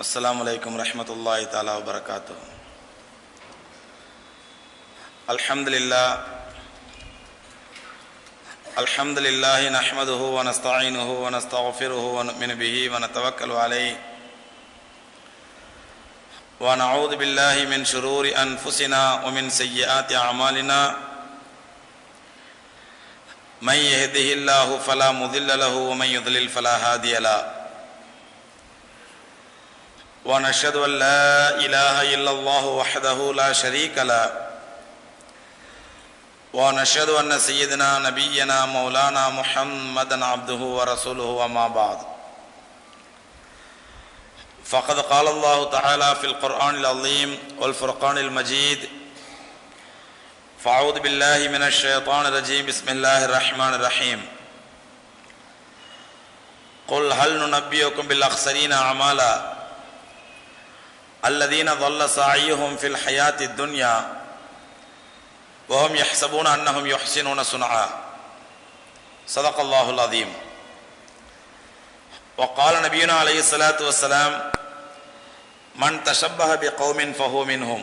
अस्सलामु अलैकुम रहमतुल्लाहि ताला व बरकातुहू। अल्हम्दुलिल्लाह नहमदुहु व नस्तईनुहु व नस्तगफिरुहु व नुमिनु बिही व नतवक्कलु अलैहि व नऊज़ु बिल्लाहि मिन शुरूरि अनफुसिना व मिन सय्यिआति अअमालिना मन यहदिहिल्लाहु फला मुदिल्ल लहु व मन युद्लिल फला हादिय लहु ونشهد أن لا إله إلا الله وحده لا شريك له ونشهد أن سيدنا نبينا مولانا محمدا عبده ورسوله وما بعد فقد قال الله تعالى في القرآن العظيم والفرقان المجيد فأعوذ بالله من الشيطان الرجيم بسم الله الرحمن الرحيم قل هل ننبئكم بالأخسرين أعمالا الذين ضل سعيهم في الحياة الدنيا وهم يحسبون أنهم يحسنون صنعا صدق الله العظيم. وقال نبينا عليه الصلاة والسلام من تشبه بقوم فهو منهم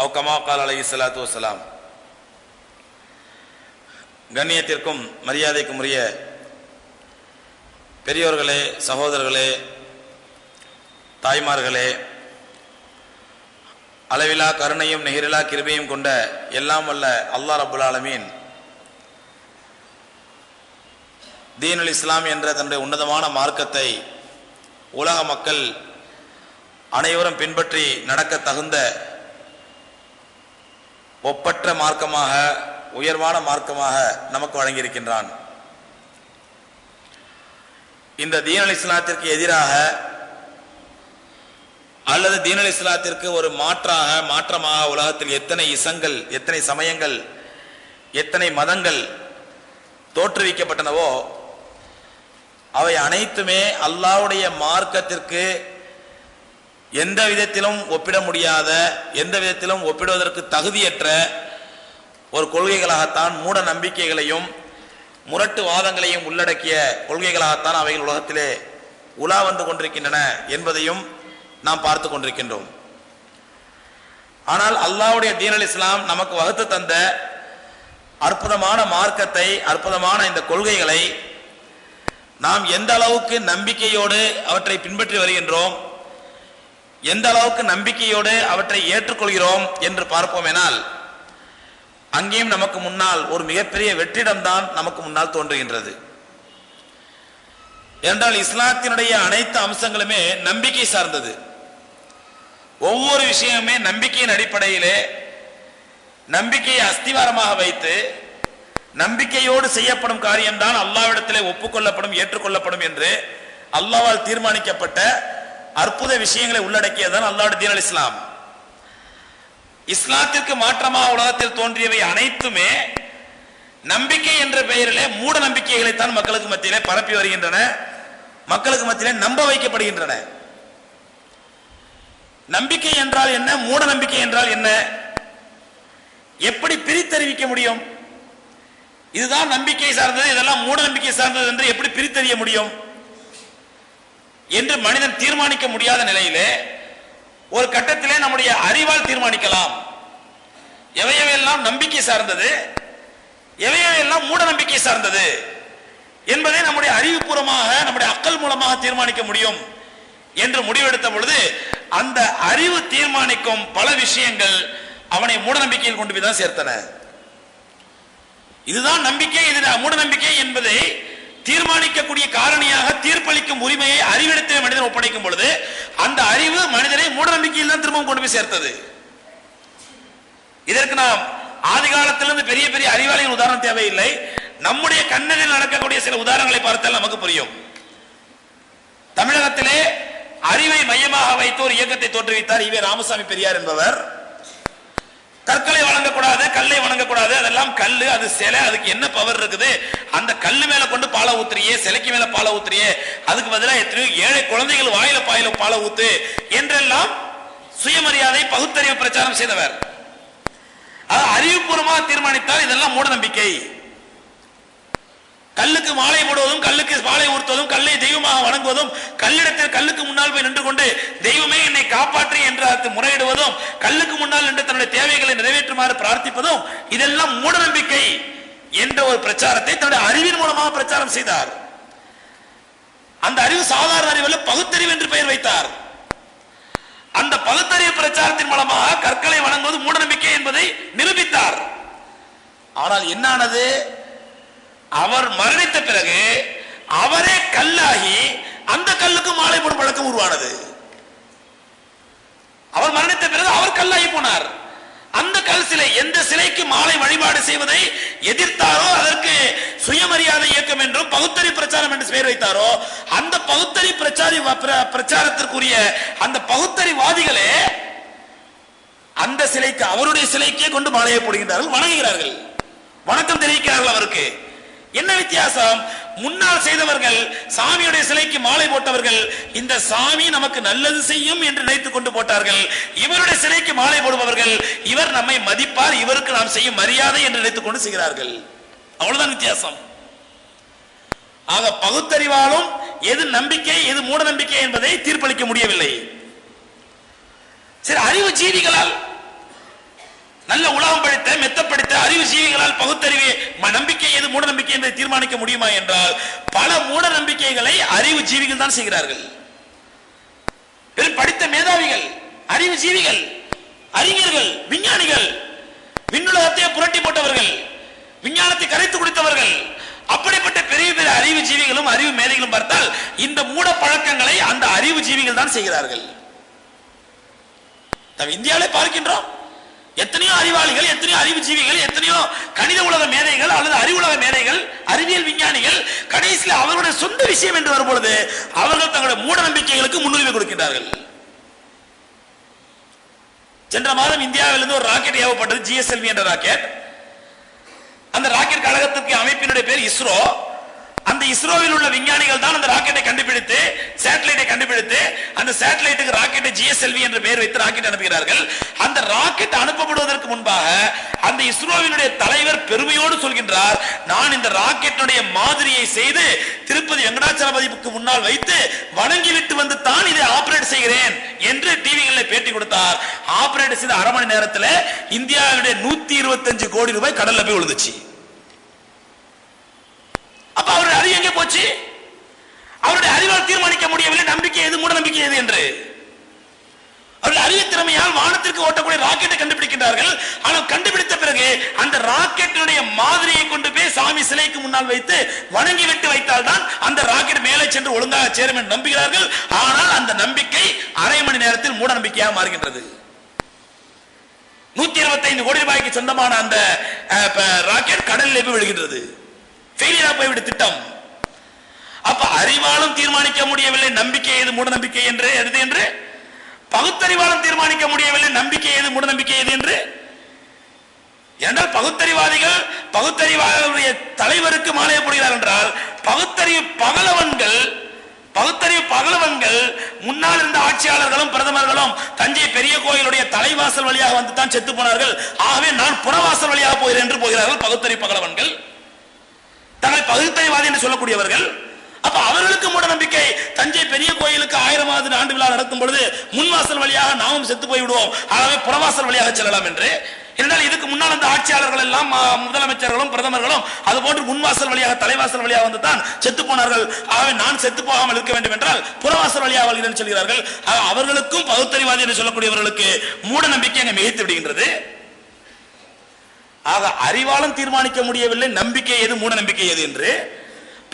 أو كما قال عليه الصلاة والسلام. கண்ணியத்திற்கும் மரியாதைக்கும் உரிய பெரியோர்களே, சகோதரர்களே, தாய்மார்களே, அளவிலா கருணையும் நிகரிலா கிருபையும் கொண்ட எல்லாம் வல்ல அல்லாஹ் ரப்புல் ஆலமீன் தீனுல் இஸ்லாம் என்ற தன்னுடைய உன்னதமான மார்க்கத்தை உலக மக்கள் அனைவரும் பின்பற்றி நடக்க தகுந்த ஒப்பற்ற மார்க்கமாக, உயர்வான மார்க்கமாக நமக்கு வழங்கியிருக்கின்றான். இந்த தீனுல் இஸ்லாத்திற்கு எதிராக அல்லது தீனுல் இஸ்லாத்திற்கு ஒரு மாற்றமாக உலகத்தில் எத்தனை இசங்கள், எத்தனை சமயங்கள், எத்தனை மதங்கள் தோற்றுவிக்கப்பட்டனவோ அவை அனைத்துமே அல்லாஹ்வுடைய மார்க்கத்திற்கு எந்த விதத்திலும் ஒப்பிட முடியாத, எந்த விதத்திலும் ஒப்பிடுவதற்கு தகுதியற்ற ஒரு கொள்கைகளாகத்தான், மூட நம்பிக்கைகளையும் முரட்டு வாதங்களையும் உள்ளடக்கிய கொள்கைகளாகத்தான் அவைகள் உலகத்திலே உலா வந்து கொண்டிருக்கின்றன என்பதையும் நாம் பார்த்து கொண்டிருக்கின்றோம். ஆனால் அல்லாஹ்வுடைய தீனுல் இஸ்லாம் நமக்கு வகுத்து தந்த அற்புதமான மார்க்கத்தை, அற்புதமான இந்த கொள்கைகளை நாம் எந்த அளவுக்கு நம்பிக்கையோடு அவற்றை பின்பற்றி வருகின்றோம், எந்த அளவுக்கு நம்பிக்கையோடு அவற்றை ஏற்றுக்கொள்கிறோம் என்று பார்ப்போம் எனால் அங்கேயும் நமக்கு முன்னால் ஒரு மிகப்பெரிய வெற்றிடம்தான் நமக்கு முன்னால் தோன்றுகின்றது. என்றால் இஸ்லாத்தினுடைய அனைத்து அம்சங்களுமே நம்பிக்கை சார்ந்தது. ஒவ்வொரு விஷயமுமே நம்பிக்கையின் அடிப்படையிலே, நம்பிக்கையை அஸ்திவாரமாக வைத்து நம்பிக்கையோடு செய்யப்படும் காரியம்தான் அல்லாஹ்விடத்திலே ஒப்புக்கொள்ளப்படும், ஏற்றுக்கொள்ளப்படும் என்று அல்லாஹ்வால் தீர்மானிக்கப்பட்ட அற்புத விஷயங்களை உள்ளடக்கியதுதான் அல்லாஹ்வுடைய தீனுல் இஸ்லாம். இஸ்லாத்திற்கு மாற்றமாக உலகத்தில் தோன்றியவை அனைத்துமே நம்பிக்கை என்ற பெயரிலே மூட நம்பிக்கைகளைத்தான் மக்களுக்கு மத்தியிலே பரப்பி வருகின்றன, மக்களுக்கு மத்தியிலே நம்ப வைக்கப்படுகின்றன. நம்பிக்கை என்றால் என்ன, மூட நம்பிக்கை என்றால் என்ன, எப்படி பிரித்தறிவிக்க முடியும்? இதுதான் நம்பிக்கை சார்ந்தது, இதெல்லாம் மூட நம்பிக்கை சார்ந்தது என்று எப்படி பிரித்தறிய முடியும் என்று மனிதன் தீர்மானிக்க முடியாத நிலையிலே ஒரு கட்டத்திலே நம்முடைய அறிவால் தீர்மானிக்கலாம். எவையெல்லாம் நம்பிக்கை சார்ந்தது, எவையெல்லாம் மூட நம்பிக்கை சார்ந்தது என்பதை நம்முடைய அறிவுபூர்வமாக, நம்முடைய அக்கல் மூலமாக தீர்மானிக்க முடியும் என்று முடிவெடுத்த பொழுது அந்த அறிவு தீர்மானிக்கும் பல விஷயங்கள் அவனை மூட நம்பிக்கையில் கொண்டு போய் தான் சேர்த்தன. இதுதான் நம்பிக்கை, இது மூட நம்பிக்கை என்பதை தீர்மானிக்கக்கூடிய காரணியாக தீர்ப்பளிக்கும் உரிமையை அறிவிடத்திலே மனிதன் ஒப்படைக்கும் பொழுது அந்த அறிவு மனிதனை மூட நம்பிக்கையில் தான் திரும்பவும் கொண்டு போய் சேர்த்தது. இதற்கு நாம் ஆதி காலத்திலிருந்து பெரிய பெரிய அறிவாளிகள் உதாரணம் தேவையில்லை. நம்முடைய கண்ணனில் நடக்கக்கூடிய சில உதாரணங்களை பார்த்தால் நமக்கு புரியும். தமிழகத்திலே அறிவை மையமாக வைத்து ஒரு இயக்கத்தை தோற்றுவித்தார் ஈவே ராமசாமி பெரியார் என்பவர். கற்களை வணங்கக்கூடாது, கல்லை வணங்கக்கூடாது, அதெல்லாம் கல்லு, அது சிலை, அதுக்கு என்ன பவர் இருக்குது, அந்த கல்லு மேல கொண்டு பாலை ஊத்துறியே, சிலைக்கு மேல பாலை ஊத்துறியே, அதுக்கு பதிலாக எத்தனையோ ஏழை குழந்தைகள் வாயில பாலை ஊத்து என்றெல்லாம் சுயமரியாதை, பகுத்தறிவு பிரச்சாரம் செய்தவர். அறிவுபூர்வமாக தீர்மானித்தால் இதெல்லாம் மூட நம்பிக்கை. கல்லுக்கு மாலை போடுவதும், கல்லுக்கு மாலை ஊர்த்துவதும், கல்லை தெய்வமாக வணங்குவதும், கல்லிடத்தில் கல்லுக்கு முன்னால் போய் முன்பு நின்று கொண்டு தெய்வமே என்னை காப்பாற்றி என்று முறையிடுவதும், கல்லுக்கு முன்னால் நின்று தன்னுடைய தேவைகளை நிறைவேற்றுமாறு பிரார்த்திப்பதும் இதெல்லாம் மூட நம்பிக்கை என்ற ஒரு பிரச்சாரத்தை தன்னுடைய அறிவின் மூலமாக பிரச்சாரம் செய்தார். அந்த அறிவு சாதாரண அறிவல்ல, பகுத்தறிவு என்று பெயர் வைத்தார். அந்த பகுத்தறிவு பிரச்சாரத்தின் மூலமாக கற்களை வணங்குவது மூட நம்பிக்கை என்பதை நிரூபித்தார். ஆனால் என்னானது, அவர் மரணித்த பிறகு அவரே கல்லாகி அந்த கல்லுக்கு மாலை போடும் பழக்கம் உருவானது. அவர் மரணித்த பிறகு அவர் கல்லாகி போனார். அந்த கல் சிலை, எந்த சிலைக்கு மாலை வழிபாடு செய்வதை எதிர்த்தாரோ அதற்கு சுயமரியாதை இயக்கம் என்றும் பகுத்தறிவு பிரச்சாரம் என்று பெயர் வைத்தாரோ, அந்த பகுத்தறிவு பிரச்சாரத்திற்குரிய அந்த பகுத்தறிவாதிகளே அந்த சிலைக்கு, அவருடைய சிலைக்கே கொண்டு மாலையை போடுகின்றார்கள், வணங்குகிறார்கள், வணக்கம் தெரிவிக்கிறார்கள். அவருக்கு என்ன வித்தியாசம்? முன்னால் செய்தவர்கள் சாமியுடைய சிலைக்கு மாலை போட்டவர்கள் இந்த சாமி நமக்கு நல்லது செய்யும் என்று நினைத்துக் கொண்டு போட்டார்கள். இவருடைய சிலைக்கு மாலை போடுபவர்கள் இவர் நம்மை மதிப்பார், இவருக்கு நாம் செய்யும் மரியாதை என்று நினைத்துக் கொண்டு செய்கிறார்கள். அவ்வளவுதான் வித்தியாசம். ஆக பகுத்தறிவாலும் எது நம்பிக்கை எது மூட நம்பிக்கை என்பதை தீர்ப்பளிக்க முடியவில்லை. சரி, அறிவு ஜீவிகளால், நல்ல உலகம் படித்த மெத்த படித்த அறிவு ஜீவிகளால் பகுத்தறிவு நம்பிக்கை எது மூட நம்பிக்கை என்பதை தீர்மானிக்க முடியுமா என்றால், பல மூட நம்பிக்கைகளை அறிவு ஜீவிகள் தான் செய்கிறார்கள். படித்த மேதாவிகள், அறிவு ஜீவிகள், அறிஞர்கள், விஞ்ஞானிகள், விண்ணுலகத்தை புரட்டி போட்டவர்கள், விஞ்ஞானத்தை கரைத்து குடித்தவர்கள், அப்படிப்பட்ட பெரிய பெரிய அறிவு ஜீவிகளும் அறிவு மேதைகளும் பார்த்தால் இந்த மூட பழக்கங்களை அந்த அறிவு ஜீவிகள் தான் செய்கிறார்கள். இந்தியாவிலே பார்க்கின்றோம், எத்தனையோ அறிவாளிகள், எத்தனையோ அறிவு ஜீவிகள், எத்தனையோ கணித உலக மேதைகள் அல்லது அறிவுலக மேதைகள், அறிவியல் விஞ்ஞானிகள் கடைசியில் அவர்களுடைய சொந்த விஷயம் என்று வரும்பொழுது அவர்கள் தங்களுடைய மூட நம்பிக்கைகளுக்கு முன்னுரிமை கொடுக்கின்றார்கள். சென்ற மாதம் இந்தியாவிலிருந்து ஒரு ராக்கெட் ஏவப்பட்டது, GSLV என்ற ராக்கெட். அந்த ராக்கெட் கழகத்துக்கு அமைப்பினுடைய பேர் இஸ்ரோ. அந்த இஸ்ரோவில் உள்ள விஞ்ஞானிகள் தான் அந்த ராக்கெட்டை கண்டுபிடித்து, சேட்டலைட்டை கண்டுபிடித்து, அந்த சேட்டலைட்டுக்கு ராக்கெட்டை GSLV என்ற பெயர் வைத்து ராக்கெட் அனுப்புகிறார்கள். அந்த ராக்கெட் அனுப்பப்படுவதற்கு முன்பாக அந்த இஸ்ரோவினுடைய தலைவர் பெருமையோடு சொல்கின்றார், நான் இந்த ராக்கெட்டுடைய மாதிரியை செய்து திருப்பதி வெங்கடாச்சலபதிக்கு முன்னால் வைத்து வணங்கிவிட்டு வந்து தான் இதை ஆபரேட் செய்கிறேன் என்று டிவிகளில் பேட்டி கொடுத்தார். ஆபரேட் செய்த அரை மணி நேரத்தில் இந்தியாவுடைய 125 கோடி ரூபாய் கடல்ல போய் விழுந்துச்சு. அப்ப அவருடைய அறிவு எங்கே போச்சு? அவருடைய அறிவால் தீர்மானிக்க முடியவில்லை நம்பிக்கை எது மூட நம்பிக்கை எது என்று. அவருடைய அறிவு திறமையால் வானத்திற்கு ஓட்டக்கூடிய ராக்கெட்டை கண்டுபிடிக்கின்றார்கள். ஆனால் கண்டுபிடித்த பிறகு அந்த ராக்கெட்டினுடைய மாதிரியை கொண்டு போய் சாமி சிலைக்கு முன்னால் வைத்து வணங்கி விட்டு வைத்தால் தான் அந்த ராக்கெட் மேலே சென்று ஒழுங்காக சேரும் என்று நம்புகிறார்கள். ஆனால் அந்த நம்பிக்கை அரை மணி நேரத்தில் மூட நம்பிக்கையாக மாறுகின்றது. 125 கோடி ரூபாய்க்கு சொந்தமான அந்த ராக்கெட் கடலில் போய் விழுகின்றது. ஃபெயிலியரா போய்விட திட்டம். அப்ப அறிவாலும் தீர்மானிக்க முடியவில்லை நம்பிக்கை எது மூட நம்பிக்கை என்று எது என்று, பகுத்தறிவாலும் தீர்மானிக்க முடியவில்லை நம்பிக்கை எது மூட நம்பிக்கை எது என்று. என்றால் பகுத்தறிவாதிகள் பகுத்தறிவாதிகளுடைய தலைவருக்கு மாலை போடுகிறார் என்றால், பகுத்தறிவு பகலவன்கள் முன்னால் இருந்த ஆட்சியாளர்களும் பிரதமர்களும் தஞ்சை பெரிய கோயிலுடைய தலைவாசல் வழியாக வந்து தான் செத்து போனார்கள், ஆகவே நான் புறவாசல் வழியாக போகிறேன் என்று போகிறார்கள் பகுத்தறிவு பகலவன்கள், தங்கள் பகுத்தறிவாதி என்று சொல்லக்கூடியவர்கள். அப்ப அவர்களுக்கு மூட நம்பிக்கை, தஞ்சை பெரிய கோயிலுக்கு 1000வது ஆண்டு விழா நடத்தும் பொழுது முன்வாசல் வழியாக நாமும் செத்து போய் விடுவோம், ஆகவே புறவாசல் வழியாக செல்லலாம் என்று. என்றால் இதுக்கு முன்னால் அந்த ஆட்சியாளர்கள் எல்லாம் முதலமைச்சர்களும் பிரதமர்களும் அது போன்று முன்வாசல் வழியாக தலைவாசல் வழியாக வந்து தான் செத்து போனார்கள், ஆகவே நான் செத்து போகாமல் இருக்க வேண்டும் என்றால் புறவாசல் வழியாக வருகிறேன் சொல்கிறார்கள். அவர்களுக்கும் பகுத்தறிவாதி என்று சொல்லக்கூடியவர்களுக்கு மூட நம்பிக்கை அங்கே மிகைத்து விடுகின்றது. ஆக அறிவாலும் தீர்மானிக்க முடியவில்லை நம்பிக்கை எது மூட நம்பிக்கை எது என்று,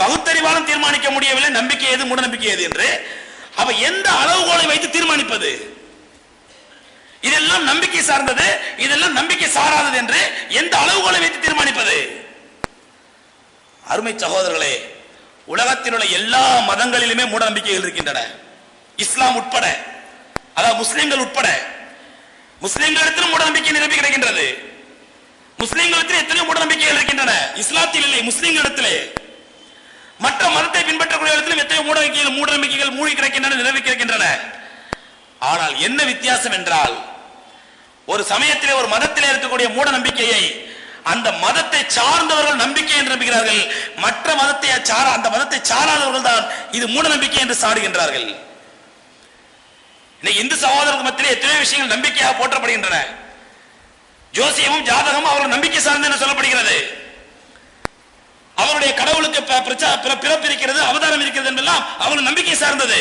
பகுத்தறிவாலும் தீர்மானிக்க முடியவில்லை நம்பிக்கை எது மூட நம்பிக்கை எது என்று. அப்ப எந்த அளவுகோலை வைத்து தீர்மானிப்பது? இதெல்லாம் நம்பிக்கை சார்ந்தது, இதெல்லாம் நம்பிக்கை சாராதது என்று எந்த அளவுகோலை வைத்து தீர்மானிப்பது? அருமை சகோதரர்களே, உலகத்தில் உள்ள எல்லா மதங்களிலுமே மூட நம்பிக்கைகள் இருக்கின்றன, இஸ்லாம் உட்பட, அதாவது முஸ்லிம்கள் உட்பட. முஸ்லிம்களிடத்திலும் மூட நம்பிக்கை நிரம்பி கிடைக்கின்றது. முஸ்லிம்களிடத்தில் எத்தனையோ மூட நம்பிக்கைகள் இருக்கின்றன, இஸ்லாத்தில் இல்லை, முஸ்லிம்களிடத்திலே. மற்ற மதத்தை பின்பற்றக்கூடிய எத்தனையோ மூட நம்பிக்கைகள் மூழ்கி கிடக்கின்றன, நிரம்பி கிடக்கின்றன. ஆனால் என்ன வித்தியாசம் என்றால், ஒரு சமயத்திலே ஒரு மதத்திலே இருக்கக்கூடிய மூட நம்பிக்கையை அந்த மதத்தை சார்ந்தவர்கள் நம்பிக்கை என்று நம்புகிறார்கள், மற்ற மதத்தை அந்த மதத்தை சாராதவர்கள் தான் இது மூட நம்பிக்கை என்று சாடுகின்றார்கள். இன்னைக்கு இந்து சகோதரர்கள் மத்தியிலே எத்தனையோ விஷயங்கள் நம்பிக்கையாக போற்றப்படுகின்றன. ஜோசியமும் ஜாதகமும் அவர்கள் நம்பிக்கை சார்ந்து என்ன சொல்லப்படுகிறது. அவருடைய கடவுளுக்கு பிறப்பு இருக்கிறது, அவதாரம் இருக்கிறது என்பதெல்லாம் அவர்கள் நம்பிக்கை சார்ந்தது.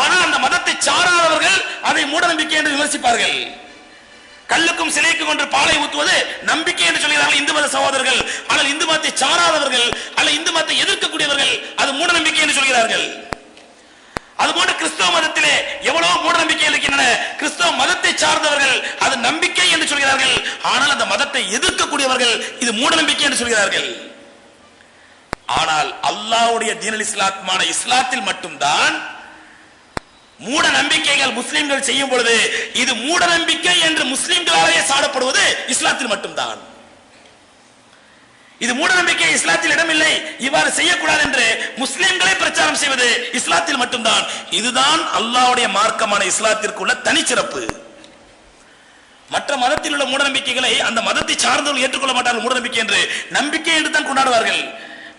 ஆனால் அந்த மதத்தை சாராதவர்கள் அதை மூட நம்பிக்கை என்று விமர்சிப்பார்கள். கல்லுக்கும் சிலைக்கும் கொண்டு பாலை ஊத்துவது நம்பிக்கை என்று சொல்கிறார்கள் இந்து மத சகோதரர்கள். ஆனால் இந்து மதத்தை சாராதவர்கள் அல்ல இந்து மதத்தை எதிர்க்கக்கூடியவர்கள் அது மூட நம்பிக்கை என்று சொல்கிறார்கள். அதுபோன்று கிறிஸ்தவ மதத்திலே எவ்வளவு மூட நம்பிக்கை இருக்கின்றன. கிறிஸ்தவ மதத்தை சார்ந்தவர்கள் அது நம்பிக்கை என்று சொல்கிறார்கள். ஆனால் அந்த மதத்தை எதிர்க்கக்கூடியவர்கள் இது மூட நம்பிக்கை என்று சொல்கிறார்கள். ஆனால் அல்லாஹ்வுடைய தீனுல் இஸ்லாமான இஸ்லாத்தில் மட்டும்தான் மூட நம்பிக்கைகள் முஸ்லிம்கள் செய்யும் பொழுது இது மூட நம்பிக்கை என்று முஸ்லிம்களாலேயே சாடப்படுவது இஸ்லாத்தில் மட்டும்தான். இது மூட நம்பிக்கை இஸ்லாத்தில் இடமில்லை, இவ்வாறு செய்யக்கூடாது என்று முஸ்லிம்களை பிரச்சாரம் செய்வது இஸ்லாத்தில் மட்டும்தான். இதுதான் அல்லாஹ்வுடைய மார்க்கமான இஸ்லாத்திற்குள்ள தனிச்சிறப்பு. மற்ற மதத்தில் உள்ள மூட நம்பிக்கைகளை அந்த மதத்தை சார்ந்தவர்கள் ஏற்றுக்கொள்ள மாட்டார்கள். மூட நம்பிக்கை என்று நம்பிக்கை என்று தான் கொண்டாடுவார்கள்.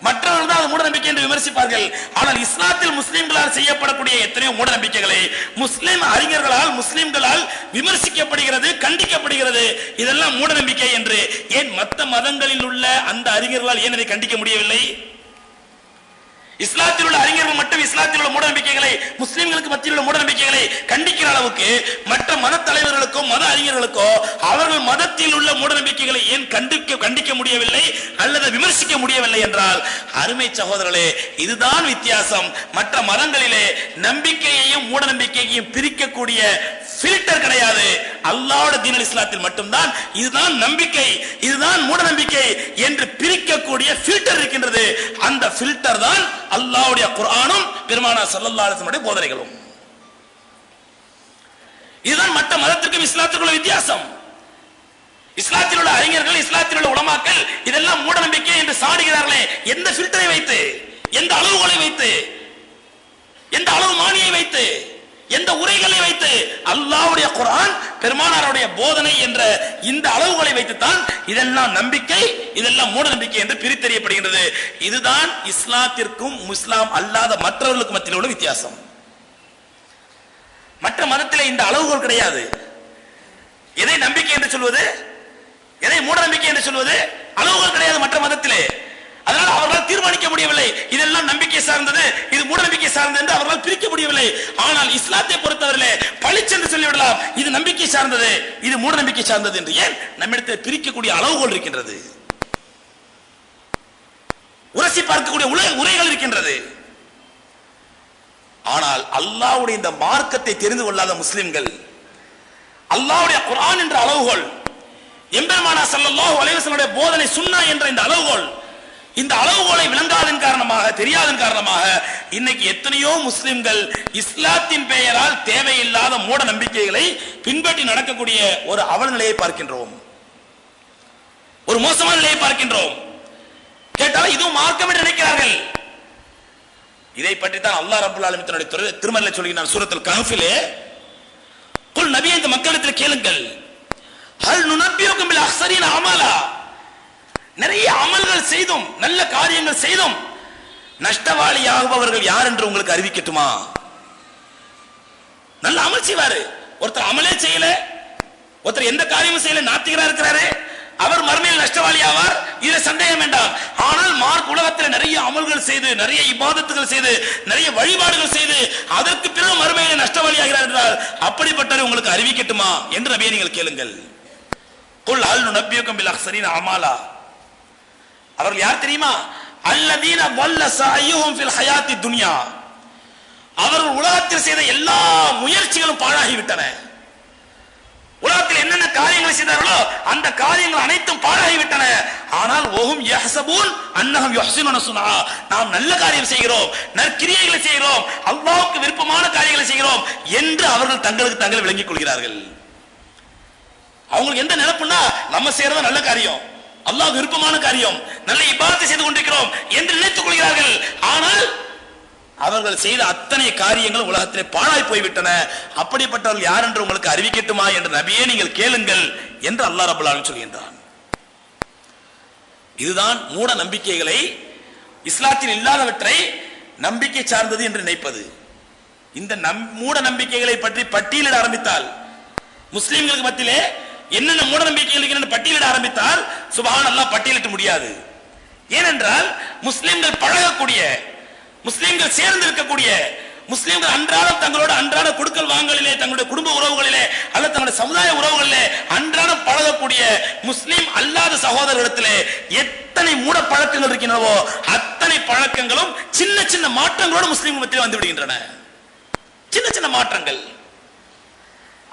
மற்றவர்கள் தான் மூட நம்பிக்கை என்று விமர்சிப்பார்கள். ஆனால் இஸ்லாத்தில் முஸ்லிம்களால் செய்யப்படக்கூடிய எத்தனையோ மூட நம்பிக்கைகளை முஸ்லிம் அறிஞர்களால் முஸ்லிம்களால் விமர்சிக்கப்படுகிறது, கண்டிக்கப்படுகிறது. இதெல்லாம் மூட நம்பிக்கை என்று ஏன் மற்ற மதங்களில் உள்ள அந்த அறிஞர்களால் ஏன் இதை கண்டிக்க முடியவில்லை? இஸ்லாத்தில் உள்ள அறிஞர்கள் மட்டும் இஸ்லாத்தில் உள்ள மூட நம்பிக்கைகளை முஸ்லிம்களுக்கு மத்தியில் உள்ள மூட நம்பிக்கைகளை கண்டிக்கிற அளவுக்கு மற்ற மத தலைவர்களுக்கோ மத அறிஞர்களுக்கோ அவர்கள் மதத்தில் உள்ள மூட நம்பிக்கைகளை ஏன் கண்டிக்க முடியவில்லை அல்லது விமர்சிக்க முடியவில்லை என்றால், அருமை சகோதரர்களே, இதுதான் வித்தியாசம். மற்ற மதங்களிலே நம்பிக்கையையும் மூட நம்பிக்கையையும் பிரிக்கக்கூடிய ஃபில்டர் கிடையாது. அல்லாஹ்வுடைய தீனுல் இஸ்லாத்தில் மட்டும்தான் இதுதான் நம்பிக்கை இதுதான் மூட நம்பிக்கை என்று பிரிக்கக்கூடிய ஃபில்டர் இருக்கின்றது. அந்த ஃபில்டர் தான் அல்லாஹ்வுடைய குர்ஆனும் பெருமானார் ஸல்லல்லாஹு அலைஹி வஸல்லம் போதனைகளும். இதுதான் மற்ற மதத்திற்கும் இஸ்லாத்திற்கும் உள்ள வித்தியாசம். இஸ்லாத்தில் உள்ள அறிஞர்கள் இஸ்லாத்தில் உள்ள உலமாக்கள் இதெல்லாம் மூட நம்பிக்கை என்று சாடுகிறார்களே, எந்த ஃபில்டரை வைத்து, எந்த அளவுகளை வைத்து, எந்த அளவு மானியை வைத்து, எந்த உரைகளை வைத்து? அல்லாஹ்வுடைய குர்ஆன் பெருமானாருடைய போதனை என்ற இந்த அளவுகளை வைத்துத்தான் இதெல்லாம் நம்பிக்கை இதெல்லாம் மூட நம்பிக்கை என்று பிரித்தறியப்படுகின்றது. இதுதான் இஸ்லாத்திற்கும் முஸ்லாம் அல்லாத மற்றவர்களுக்கு மத்தியில் உள்ள வித்தியாசம். மற்ற மதத்திலே இந்த அளவுகள் கிடையாது. எதை நம்பிக்கை என்று சொல்வது, எதை மூட நம்பிக்கை என்று சொல்வது அளவுகள் கிடையாது மற்ற மதத்திலே. அதனால் அவர்களால் தீர்மானிக்க முடியவில்லை இதெல்லாம் நம்பிக்கை சார்ந்தது இது மூட நம்பிக்கை சார்ந்தது என்று அவர்களால் பிரிக்க முடியவில்லை. ஆனால் இஸ்லாத்தை பொறுத்தவரையிலே பளிச்சென்று சொல்லிவிடலாம் இது நம்பிக்கை சார்ந்தது இது மூட நம்பிக்கை சார்ந்தது என்று. ஏன்? நம்மிடத்தில் பிரிக்கக்கூடிய அளவுகள் இருக்கின்றது, உரசி பார்க்கக்கூடிய உரைகள் இருக்கின்றது. ஆனால் அல்லாஹ்வுடைய இந்த மார்க்கத்தை தெரிந்து கொள்ளாத முஸ்லிம்கள் அல்லாஹ்வுடைய குர்ஆன் என்ற அளவுகோல், எம்பெருமானார் ஸல்லல்லாஹு அலைஹி வஸல்லம் போதனை சுன்னா என்ற இந்த அளவுகோல், இந்த அளவுகோலை விளங்காதன் காரணமாக தெரியாதன் காரணமாக இன்னைக்கு எத்தனையோ முஸ்லிம்கள் இஸ்லாத்தின் பெயரால் தேவையில்லாத மூட நம்பிக்கைகளை பின்பற்றி நடக்கக்கூடிய ஒரு அவல நிலையை பார்க்கின்றோம், ஒரு மோசமான நிலையை பார்க்கின்றோம். கேட்டால் இதுவும் மார்க்கம் என்று நினைக்கிறார்கள். இதை பற்றி தான் அல்லாஹ் ரப்பல் ஆலமீன் தன்னுடைய திருமறையிலே சொல்கிறார் சூரத்துல் கஹ்ஃபிலே, குல் நபியே இந்த மக்களிடத்தில் கேளுங்கள், ஹல் நுனப்பியுக்கும் பில் அக்ஸரீன அமலா, நிறைய அமல்கள் செய்தும் நல்ல காரியங்கள் செய்தும் நஷ்டவாளியாகுபவர்கள் யார் என்று உங்களுக்கு அறிவிக்கட்டுமா? நல்ல அமல் செய்வாரு, ஒருத்தர் அமலே செய்யல, ஒருத்தர் எந்த காரியமும் செய்யல, நாத்திகரா இருக்கிறாரு, அவர் மறுமையில் நஷ்டவாளி ஆவார், இதுல சந்தேகம் வேண்டாம். ஆனால் மார்க் உலகத்தில் நிறைய அமல்கள் செய்து நிறைய இபாதத்துகள் செய்து நிறைய வழிபாடுகள் செய்து அதற்கு பிறகு மறுமையில் நஷ்டவாளி ஆகிறார் என்றால் அப்படிப்பட்டவரை உங்களுக்கு அறிவிக்கட்டுமா என்று நபியே நீங்கள் கேளுங்கள். குல் ஹல் நுனப்பியுக்கும் பில் அக்ஸரீன அமாலா, அவர்கள் யார் தெரியுமா? அல்லதீன வல்ல சஅய்யுஹும் ஃபில் ஹயாத்தி துன்யா, அவர்கள் உலகத்தில் செய்த எல்லா முயற்சிகளும் பாழாகிவிட்டன. உலகத்தில் என்னென்ன காரியங்களை செய்தார்களோ அந்த காரியங்கள் அனைத்தும் பாழாகிவிட்டன. ஆனால் ஓஹும் யஹ்சபூன் அன்னஹும் யுஹ்சினுன சுனா, நாம் நல்ல காரியம் செய்கிறோம், நற்கிரியைகளை செய்கிறோம், அல்லாஹ்வுக்கு விருப்பமான காரியங்களை செய்கிறோம் என்று அவர்கள் தங்களுக்கு தாங்கள் விளங்கிக் கொள்கிறார்கள். அவங்களுக்கு எந்த நினைப்புன்னா நம்ம செய்யறது நல்ல காரியம், அல்லாஹ் விருப்பமான காரியம், நல்ல இபாதத்தை செய்து கொண்டிருக்கிறோம் என்று நினைத்துக் கொள்கிறார்கள். ஆனால் அவர்கள் செய்த அத்தனை காரியங்கள் உலகத்திலே பாழாய் போய்விட்டன. அப்படிப்பட்டவர்கள் யார் என்று உங்களுக்கு அறிவிக்கட்டுமா என்று நபியே நீங்கள் கேளுங்கள் என்று அல்லாஹ் ரப்பல் ஆலமீன் சொல்கின்றான். இதுதான் மூட நம்பிக்கைகளை, இஸ்லாத்தில் இல்லாதவற்றை நம்பிக்கை சார்ந்தது என்று நினைப்பது. இந்த மூட நம்பிக்கைகளை பற்றி பட்டியலிட ஆரம்பித்தால், முஸ்லிம்களுக்கு மத்தியிலே என்னென்ன மூட நம்பிக்கைகள் பட்டியலிட ஆரம்பித்தால் சுப்ஹானல்லாஹ் பட்டியலிட முடியாது. ஏனென்றால் முஸ்லிம்கள் பழகக்கூடிய, முஸ்லிம்கள் சேர்ந்து இருக்கக்கூடிய, முஸ்லிம்கள் அன்றாடம் தங்களோட அன்றாட கொடுக்கல் வாங்கலிலே, தங்களுடைய குடும்ப உறவுகளிலே அல்லது தங்களுடைய சமுதாய உறவுகளிலே அன்றாடம் பழகக்கூடிய முஸ்லிம் அல்லாத சகோதரர்களிடத்திலே எத்தனை மூட பழக்கங்கள் இருக்கின்றனவோ அத்தனை பழக்கங்களும் சின்ன சின்ன மாற்றங்களோடு முஸ்லிம் மத்தியில் வந்து விடுகின்றன. சின்ன சின்ன மாற்றங்கள்.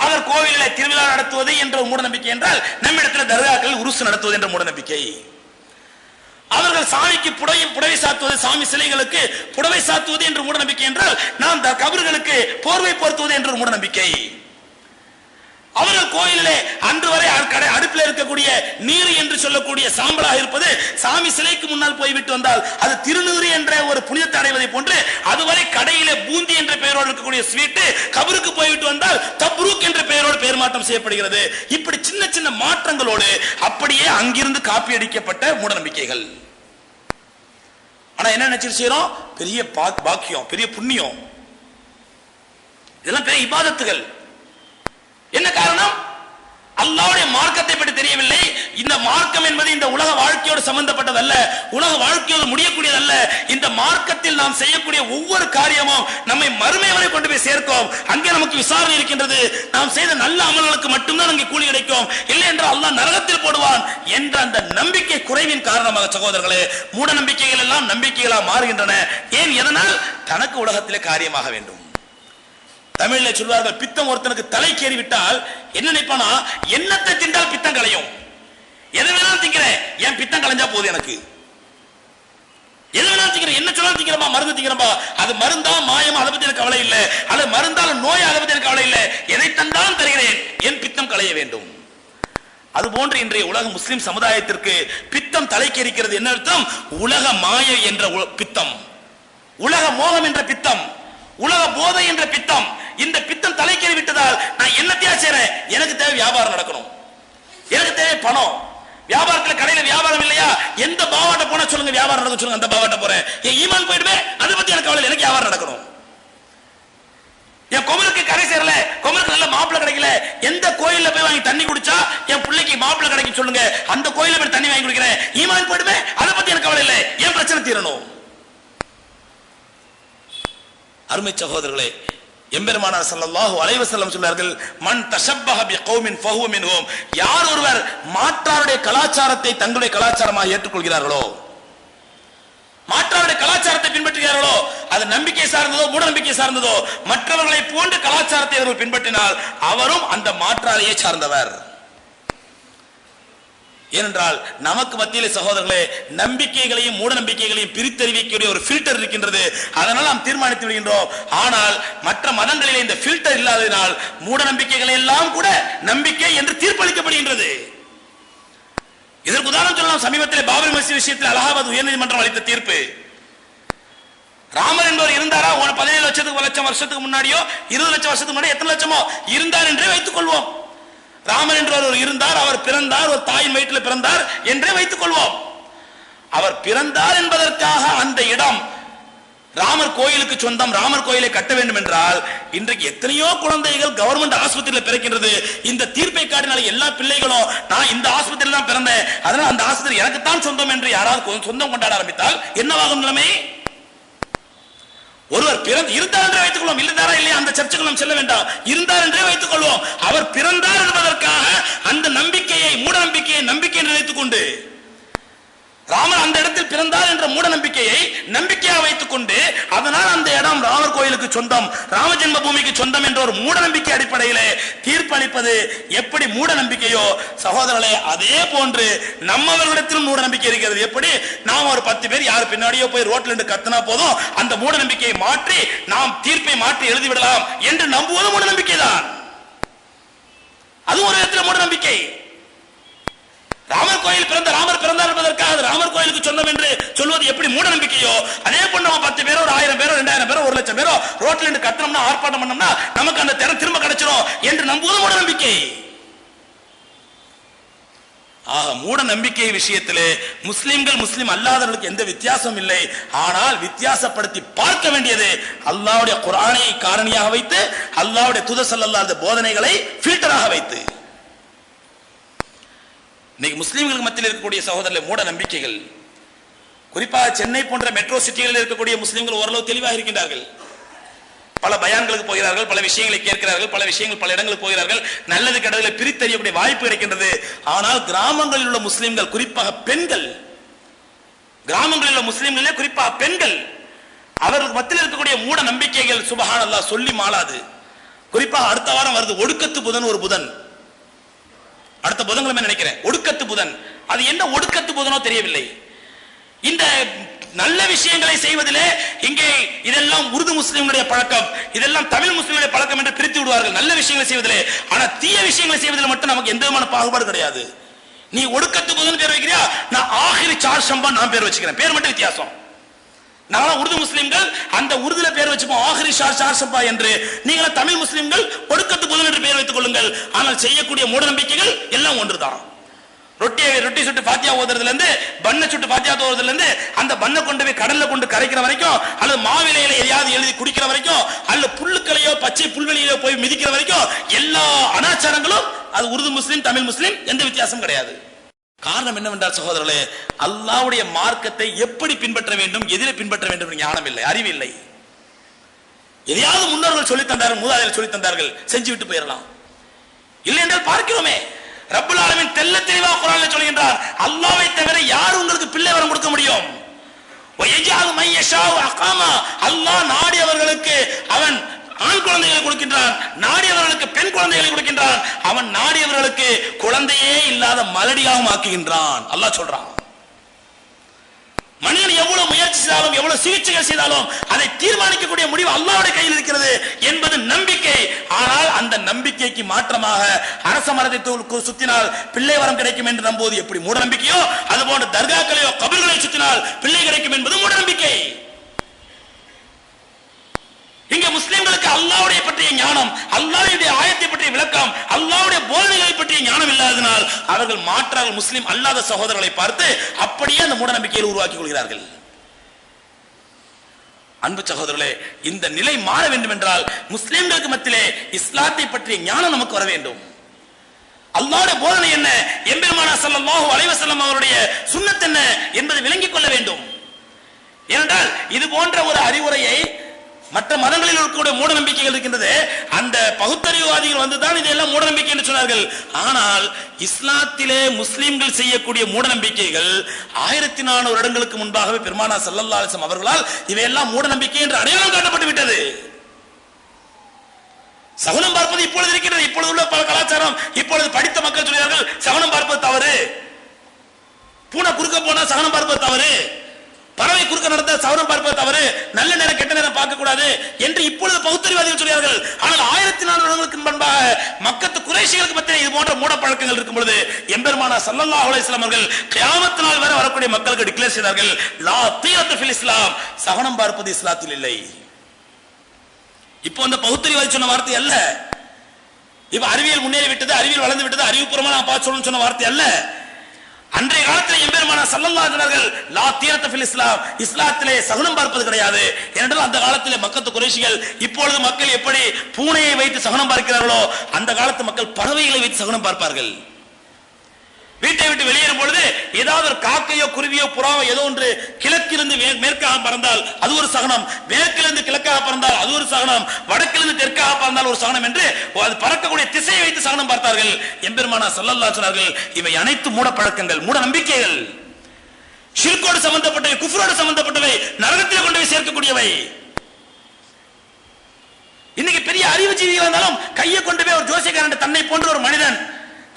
அவர் கோவிலிலே திருவிழா நடத்துவது என்ற மூட நம்பிக்கை என்றால், நம்மிடத்தில் தர்காக்கள் உருசு நடத்துவது என்ற மூட நம்பிக்கை. அவர்கள் சாமிக்கு புடவை சாத்துவது, சாமி சிலைகளுக்கு புடவை சாத்துவது என்ற மூட நம்பிக்கை என்றால், நாம் கபர்களுக்கு போர்வை போர்த்துவது என்ற மூட நம்பிக்கை. அவர்கள் கோயிலிலே அன்று வரை அடுப்பில் இருக்கக்கூடிய நீர் என்று சொல்லக்கூடிய சாம்பலாக இருப்பது, சாமி சிலைக்கு முன்னால் போய்விட்டு வந்தால் அது திருநீறு என்ற ஒரு புனிதத்தை அடைவதை போன்று, அதுவரை கடையிலே பூந்தி என்ற பெயரோடு இருக்கக்கூடிய ஸ்வீட் கபருக்கு போய்விட்டு வந்தால் தப்ரூக் என்ற பெயரோடு பெயர் மாற்றம் செய்யப்படுகிறது. இப்படி சின்ன சின்ன மாற்றங்களோடு அப்படியே அங்கிருந்து காப்பி அடிக்கப்பட்ட மூட நம்பிக்கைகள். ஆனா என்ன நினைச்சு செய்யறோம்? பெரிய பாக்கியம், பெரிய புண்ணியம், இதெல்லாம் பெரிய இபாதத்துகள். என்ன காரணம்? அல்லாஹ்வுடைய மார்க்கத்தை பற்றி தெரியவில்லை. இந்த மார்க்கம் என்பது இந்த உலக வாழ்க்கையோடு சம்பந்தப்பட்டதல்ல, உலக வாழ்க்கையோடு முடியக்கூடியதல்ல. இந்த மார்க்கத்தில் நாம் செய்யக்கூடிய ஒவ்வொரு காரியமும் நம்மை மறுமை வரை கொண்டு போய் சேர்க்கும். அங்கே நமக்கு விசாரணை இருக்கின்றது. நாம் செய்த நல்ல அமல்களுக்கு மட்டும்தான் அங்கே கூலி கிடைக்கும், இல்லை என்றால் அல்லாஹ் நரகத்தில் போடுவான் என்ற அந்த நம்பிக்கை குறைவின் காரணமாக சகோதரர்களே, மூட நம்பிக்கைகள் எல்லாம் நம்பிக்கைகளாக மாறுகின்றன. ஏன்? எதனால்? தனக்கு உலகத்திலே காரியமாக வேண்டும். தமிழ்ல சொல்வார்கள், பித்தம் ஒருத்தனுக்கு தலைக்கேறி விட்டால் என்ன நினைப்பானா, எண்ணத்தை தின்றால் பித்தம் களையும். எது வேணாலும் திங்கிறேன், என் பித்தம் களைஞ்சா போதும், எனக்கு எது வேணாலும் திங்கிறேன், என்ன சொன்னாலும் திங்கிறப்பா, மருந்து திங்கிறப்பா, அது மருந்தா மாயமா அதை பத்தி எனக்கு கவலை இல்லை, அது மருந்தாலும் நோய் அதை பத்தி எனக்கு கவலை இல்லை, எதை தந்தாலும் தருகிறேன், என் பித்தம் களைய வேண்டும். அதுபோன்று இன்றைய உலக முஸ்லிம் சமுதாயத்திற்கு பித்தம் தலைக்கேறிக்கிறது. என்ன அர்த்தம்? உலக மாயை என்ற பித்தம், உலக மோகம் என்ற பித்தம், உலக போதை என்ற பித்தம். இந்த பித்தம் தலைக்கேறி விட்டதால் நான் என்னத்தையா செய்றேன்? எனக்கு தேவை வியாபாரம் நடக்கணும், எனக்கு தேவை பணம். வியாபாரத்தில் கடையில வியாபாரம் இல்லையா, எந்த பாவாட்ட போனா சொல்லுங்க வியாபாரம் நடக்கும், சொல்லுங்க அந்த பாவாட்ட போறேன். என் ஈமான் போயிடுமே, அதை பத்தி எனக்கு கவலை, எனக்கு வியாபாரம் நடக்கணும். என் குமருக்கு கரை சேரல, குமருக்கு நல்ல மாப்பிள்ளை கிடைக்கல, எந்த கோயில்ல போய் வாங்கி தண்ணி குடிச்சா என் பிள்ளைக்கு மாப்பிள்ளை கிடைக்கும் சொல்லுங்க, அந்த கோயில போய் தண்ணி வாங்கி குடிக்கிறேன், ஈமான் போயிடுமே, அதை பத்தி எனக்கு கவலை இல்லை, என் பிரச்சனை தீரணும். அருமை சகோதரர்களே, எம்பெருமானார் ஸல்லல்லாஹு அலைஹி வஸல்லம் சொன்னார்கள், மன் தஷப்பஹ பிகௌமின் ஃபஹுவ மின்ஹும். யார் ஒருவர் மாற்றாருடைய கலாச்சாரத்தை தங்களுடைய கலாச்சாரமாக ஏற்றுக்கொள்கிறார்களோ, மாற்றாருடைய கலாச்சாரத்தை பின்பற்றுகிறார்களோ, அது நம்பிக்கை சார்ந்ததோ மூட நம்பிக்கை சார்ந்ததோ, மற்றவர்களை போன்ற கலாச்சாரத்தை அவர்கள் பின்பற்றினால் அவரும் அந்த மாற்றாரையே சார்ந்தவர். ஏனென்றால் நமக்கு மத்தியிலே சகோதரர்களே, நம்பிக்கைகளையும் மூட நம்பிக்கைகளையும் பிரித்தறிவிக்கக்கூடிய ஒரு ஃபில்டர் இருக்கின்றது. அதனால் நாம் தீர்மானித்து விடுகின்றோம். ஆனால் மற்ற மதங்களிலே இந்த ஃபில்டர் இல்லாததினால் மூட நம்பிக்கைகளை எல்லாம் கூட நம்பிக்கை என்று தீர்ப்பளிக்கப்படுகின்றது. இதற்கு உதாரணம் சொல்லலாம். சமீபத்தில் பாபரி மஸ்ஜித் விஷயத்தில் அலகாபாத் உயர்நீதிமன்றம் அளித்த தீர்ப்பு. ராமர் என்பவர் இருந்தாரா? 17 லட்சம் வருஷத்துக்கு முன்னாடியோ 20 லட்சம் வருஷத்துக்கு முன்னாடி எத்தனை லட்சமோ இருந்தார் என்றே வைத்துக் கொள்வோம். ராமர் என்றவர் இருந்தார், அவர் பிறந்தார், ஒரு தாயின் வயிற்றில் பிறந்தார் என்றே வைத்துக் கொள்வோம். அவர் பிறந்தார் என்பதற்காக அந்த இடம் ராமர் கோயிலுக்கு சொந்தம், ராமர் கோயிலை கட்ட வேண்டும் என்றால் இன்றைக்கு எத்தனையோ குழந்தைகள் கவர்மெண்ட் ஆஸ்பத்திரியில் பிறக்கின்றது. இந்த தீர்ப்பை காட்டினால எல்லா பிள்ளைகளும் நான் இந்த ஆஸ்பத்திரியில் தான் பிறந்தேன், அதனால் அந்த ஆஸ்பத்திரி எனக்குத்தான் சொந்தம் என்று யாராவது சொந்தம் கொண்டாட ஆரம்பித்தால் என்னவாகும் நிலைமை? ஒருவர் இருந்தார் என்றே வைத்துக் கொள்வோம், இருந்தாரா இல்லையா அந்த சர்ச்சுக்கு நாம் செல்ல வேண்டாம், இருந்தார் என்றே வைத்துக் கொள்வோம். அவர் பிறந்தார் என்பதற்காக அந்த நம்பிக்கையை மூட நம்பிக்கையை நம்பிக்கை என்று நினைத்துக் கொண்டு, ராமர் அந்த இடத்தில் பிறந்தார் என்ற மூட நம்பிக்கையை நம்பிக்கையாக வைத்துக் கொண்டு, அதனால் அந்த இடம் ராமர் கோயிலுக்கு சொந்தம், ராம ஜென்ம பூமிக்கு சொந்தம் என்ற ஒரு மூட நம்பிக்கை அடிப்படையிலே தீர்ப்பளிப்பது எப்படி மூட நம்பிக்கையோ சகோதரர்களே, அதே போன்று நம்மவர்களிடத்திலும் மூட நம்பிக்கை இருக்கிறது. எப்படி? நாம் ஒரு 10 பேர் யார் பின்னாடியோ போய் ரோட்ல இருந்து கத்தினா போதும் அந்த மூட நம்பிக்கையை மாற்றி நாம் தீர்ப்பை மாற்றி எழுதிவிடலாம் என்று நம்புவது மூட நம்பிக்கை தான். அது ஒரு விதத்தில் மூட நம்பிக்கை. ராமர் கோயில் ராமர் பிறந்தார் என்பதற்காக ராமர் கோயிலுக்கு சொந்தம் என்று சொல்வது எப்படி மூட நம்பிக்கையோ, அதே போன்று நம்ம 10 பேரோ 1000 பேரோ 2000 பேரோ 1 லட்சம் பேரோ ரோட்ல இருந்து கத்தனம்னா ஆர்ப்பாட்டம் பண்ணோம்னா நமக்கு அந்த திறம் திரும்ப கிடைச்சிடும் என்று நம்புவது மூட நம்பிக்கை. ஆக மூட நம்பிக்கை விஷயத்திலே முஸ்லிம்கள் முஸ்லிம் அல்லாதவர்களுக்கு எந்த வித்தியாசமும் இல்லை. ஆனால் வித்தியாசப்படுத்தி பார்க்க வேண்டியது அல்லாஹ்வுடைய குர்ஆனை காரணியாக வைத்து, அல்லாஹ்வுடைய தூதர் ஸல்லல்லாஹு அலைஹி போதனைகளை ஃபில்டராக வைத்து. இன்னைக்கு முஸ்லிம்களுக்கு மத்தியில் இருக்கக்கூடிய சகோதரர்களே மூட நம்பிக்கைகள், குறிப்பாக சென்னை போன்ற மெட்ரோ சிட்டிகளில் இருக்கக்கூடிய முஸ்லிம்கள் ஓரளவு தெளிவாக இருக்கின்றார்கள். பல பயான்களுக்கு போகிறார்கள், பல விஷயங்களை கேட்கிறார்கள், பல விஷயங்கள் பல இடங்களுக்கு போகிறார்கள், நல்லது கெட்டதுகளை பிரித்தறியக்கூடிய வாய்ப்பு கிடைக்கின்றது. ஆனால் கிராமங்களில் உள்ள முஸ்லிம்கள், குறிப்பாக பெண்கள், கிராமங்களில் உள்ள முஸ்லிம்களே குறிப்பாக பெண்கள், அவர்களுக்கு மத்தியில் இருக்கக்கூடிய மூட நம்பிக்கைகள் சுபஹானல்லாஹ் சொல்லி மாளாது. குறிப்பாக அடுத்த வாரம் வருது ஒடுக்கத்து புதன், ஒரு புதன், அடுத்த புதன்கிழமை நினைக்கிறேன், ஒடுக்கத்து புதன். அது என்ன ஒடுக்கத்து புதனோ தெரியவில்லை. இந்த நல்ல விஷயங்களை செய்வதிலே இங்கே இதெல்லாம் உருது முஸ்லிம்களுடைய பழக்கம், இதெல்லாம் தமிழ் முஸ்லிம்களுடைய பழக்கம் என்று பிரித்து விடுவார்கள் நல்ல விஷயங்களை செய்வதிலே. ஆனா தீய விஷயங்களை செய்வதில் மட்டும் நமக்கு எந்த விதமான பாகுபாடு கிடையாது. நீ ஒடுக்கத்து புதன் பேர் வைக்கிறியா, நான் ஆஹிரி சார் ஷம்பா நான் பேர் வச்சுக்கிறேன், பேர் மட்டும் வித்தியாசம். நானும் உருது முஸ்லிம்கள் அந்த உருதுல பேர் வச்சுப்போம் ஆஹிரி சார் ஷம்பா என்று, நீங்க தமிழ் முஸ்லிம்கள் ஒடுக்கத்து புதன் என்று பேர் வைத்துக் கொள்ளுங்கள். ஆனால் செய்யக்கூடிய மூட நம்பிக்கைகள் எல்லாம் ஒன்றுதான். ரொட்டி சுட்டு பாத்தியா ஓதுறதுல இருந்து, பண்ண சுட்டு பாத்தியா ஓதுறதுல இருந்து, அந்த பண்ணை கொண்டு போய் கடல்ல கொண்டு கரைக்கிற வரைக்கும், அல்லது மாவிலையில எதையாவது எழுதி குடிக்கிற வரைக்கும், அல்லது புல்லுக்களையோ பச்சை புல்வெளியிலோ போய் மிதிக்கிற வரைக்கும், எல்லா அனாச்சாரங்களும் அது உருது முஸ்லிம் தமிழ் முஸ்லிம் எந்த வித்தியாசம் கிடையாது. காரணம் என்னவென்றால் சகோதரர்களே, அல்லாஹ்வுடைய மார்க்கத்தை எப்படி பின்பற்ற வேண்டும், எதிலே பின்பற்ற வேண்டும் ஞானம் இல்லை, அறிவு இல்லை. எதையாவது முன்னோர்கள் சொல்லி தந்தார்கள், மூதாதையர்கள் சொல்லி தந்தார்கள், செஞ்சு விட்டு போயிடலாம். இல்லை என்றால் பார்க்கிறோமே, ரப்பல் ஆலமீன் தெல்ல தெளிவாக குர்ஆனில் சொல்கின்றார், அல்லாஹ்வை தவிர யார் உங்களுக்கு பிள்ளை வரம் கொடுக்க முடியும்? வயஜால் மையஷாஉ அகாமா, அல்லாஹ் நாடியவர்களுக்கு அவன் ஆண் குழந்தைகளை கொடுக்கின்றான், நாடியவர்களுக்கு பெண் குழந்தைகளை கொடுக்கின்றான், அவன் நாடியவர்களுக்கு குழந்தையே இல்லாத மலடியாகவும் ஆக்குகின்றான். அல்லாஹ் சொல்றான். மனிதன் எவ்வளவு முயற்சி செய்தாலும், எவ்வளவு சிகிச்சைகள் செய்தாலும் அதை தீர்மானிக்கக்கூடிய முடிவு அல்லாஹ்வுடைய கையில் இருக்கிறது என்பது நம்பிக்கை. ஆனால் அந்த நம்பிக்கைக்கு மாற்றமாக அரச மரத்தை சுத்தினால் பிள்ளை வரம் கிடைக்கும் என்று நம்புவது எப்படி மூட நம்பிக்கையோ, அதுபோன்று தர்காக்களையோ கபர்களை சுத்தினால் பிள்ளை கிடைக்கும் என்பது மூட நம்பிக்கை. இங்க முஸ்லிம்களுக்கு அல்லாஹ்வுடைய பற்றிய ஞானம், அல்லாஹ்வுடைய ஆயத்தை பற்றிய விளக்கம், அல்லாஹ்வுடைய போதனைகளை பற்றிய ஞானம் இல்லாதனால் அவர்கள் மாற்றாக முஸ்லிம் அல்லாத சகோதரர்களை பார்த்து அப்படியே அந்த மூட நம்பிக்கையை உருவாக்கிக் கொள்கிறார்கள். அன்பு சகோதரர்களே, இந்த நிலை மாற வேண்டும் என்றால் முஸ்லிம்களுக்கு மத்தியிலே இஸ்லாத்தை பற்றிய ஞானம் நமக்கு வர வேண்டும். அல்லாஹ்வுடைய போதனை என்ன, எம்பெருமானார் ஸல்லல்லாஹு அலைஹி வஸல்லம் அவருடைய சுன்னத் என்ன என்பதை விளங்கிக் கொள்ள வேண்டும். ஏனென்றால் இது போன்ற ஒரு அறிவுரையை மற்ற மதங்களில் இருக்கக்கூடிய மூட நம்பிக்கைகள் இருக்கின்றது, அந்த பகுத்தறிவுவாதிகள் வந்துதான் இதெல்லாம் மூட நம்பிக்கை என்று சொன்னார்கள். ஆனால் இஸ்லாத்திலே முஸ்லிம்கள் செய்யக்கூடிய மூட நம்பிக்கைகள் 1400 வருடங்களுக்கு முன்பாகவே பெருமானார் ஸல்லல்லாஹு அலைஹி வஸல்லம் அவர்களால் இவையெல்லாம் மூட நம்பிக்கை என்று அடையாளம் காட்டப்பட்டு விட்டது. சகுனம் பார்ப்பது இப்பொழுது இருக்கின்றது, இப்பொழுது உள்ள பல கலாச்சாரம், இப்பொழுது படித்த மக்கள் சொல்கிறார்கள் சகுனம் பார்ப்பது தவறு, பூனை குறுக்க போனா சகுனம் பார்ப்பது தவறு, பறவை குறுக்க நடந்த சகுனம் பார்ப்பது தவறு, நல்ல நேரம் கெட்ட நேரம் பார்க்க கூடாது என்று இப்பொழுது பகுத்தறிவாதிகள் சொல்கிறார்கள். ஆனால் 1400 வருடங்களுக்கு முன்பாக மக்கத்து குறைஷிகளுக்கு மத்தியில் இது போன்ற மூட பழக்கங்கள் இருக்கும் பொழுது எம்பெருமானார் ஸல்லல்லாஹு அலைஹி வஸல்லம் அவர்கள் கியாமத் நாள் வரை வரக்கூடிய மக்களுக்கு டிக்ளேர் செய்தார்கள், லா தியரத்து ஃபில் இஸ்லாம், சகுனம் பார்ப்பது இஸ்லாத்தில் இல்லை. இப்போ அந்த பகுத்தறிவாதி சொன்ன வார்த்தை அல்ல, இப்ப அறிவியல் முன்னேறி விட்டது, அறிவியல் வளர்ந்து விட்டது, அறிவுபூர்வமா நான் பார்த்து சொல்லணும்னு சொன்ன வார்த்தை அல்ல. அன்றைய காலத்தில் எம்பெருமானார் ஸல்லல்லாஹு அலைஹி வஸல்லம் லா தியரத்து ஃபில் இஸ்லாம், இஸ்லாத்திலே சகுனம் பார்ப்பது கிடையாது. ஏனென்றால் அந்த காலத்திலே மக்கத்து குறைஷிகள் இப்பொழுது மக்கள் எப்படி பூனையை வைத்து சகுனம் பார்க்கிறார்களோ அந்த காலத்து மக்கள் பறவைகளை வைத்து சகுனம் பார்ப்பார்கள். வீட்டை விட்டு வெளியேறும் பொழுது ஏதாவது ஒரு காக்கையோ குருவியோ புறாவோ ஏதோ ஒன்று கிழக்கிலிருந்து மேற்காக பறந்தால் அது ஒரு சகுனம், மேற்கிலிருந்து கிழக்காக பறந்தால் அது ஒரு சகுனம், வடக்கிலிருந்து தெற்காக பறந்தால் ஒரு சகுனம் என்று அது பறக்கக்கூடிய திசையை வைத்து சகுனம் பார்த்தார்கள். எம்பெருமானார் ஸல்லல்லாஹு அலைஹி சொன்னார்கள், இவை அனைத்து மூட பழக்கங்கள், மூட நம்பிக்கைகள், ஷிர்கோடு சம்பந்தப்பட்டவை, குஃப்ரோடு சம்பந்தப்பட்டவை, நரகத்தில் கொண்டு போய் சேர்க்கக்கூடியவை. இன்னைக்கு பெரிய அறிவுஜீவிகள் இருந்தாலும் கையை கொண்டு போய் ஒரு ஜோசியக்காரன், தன்னை போன்ற ஒரு மனிதன்,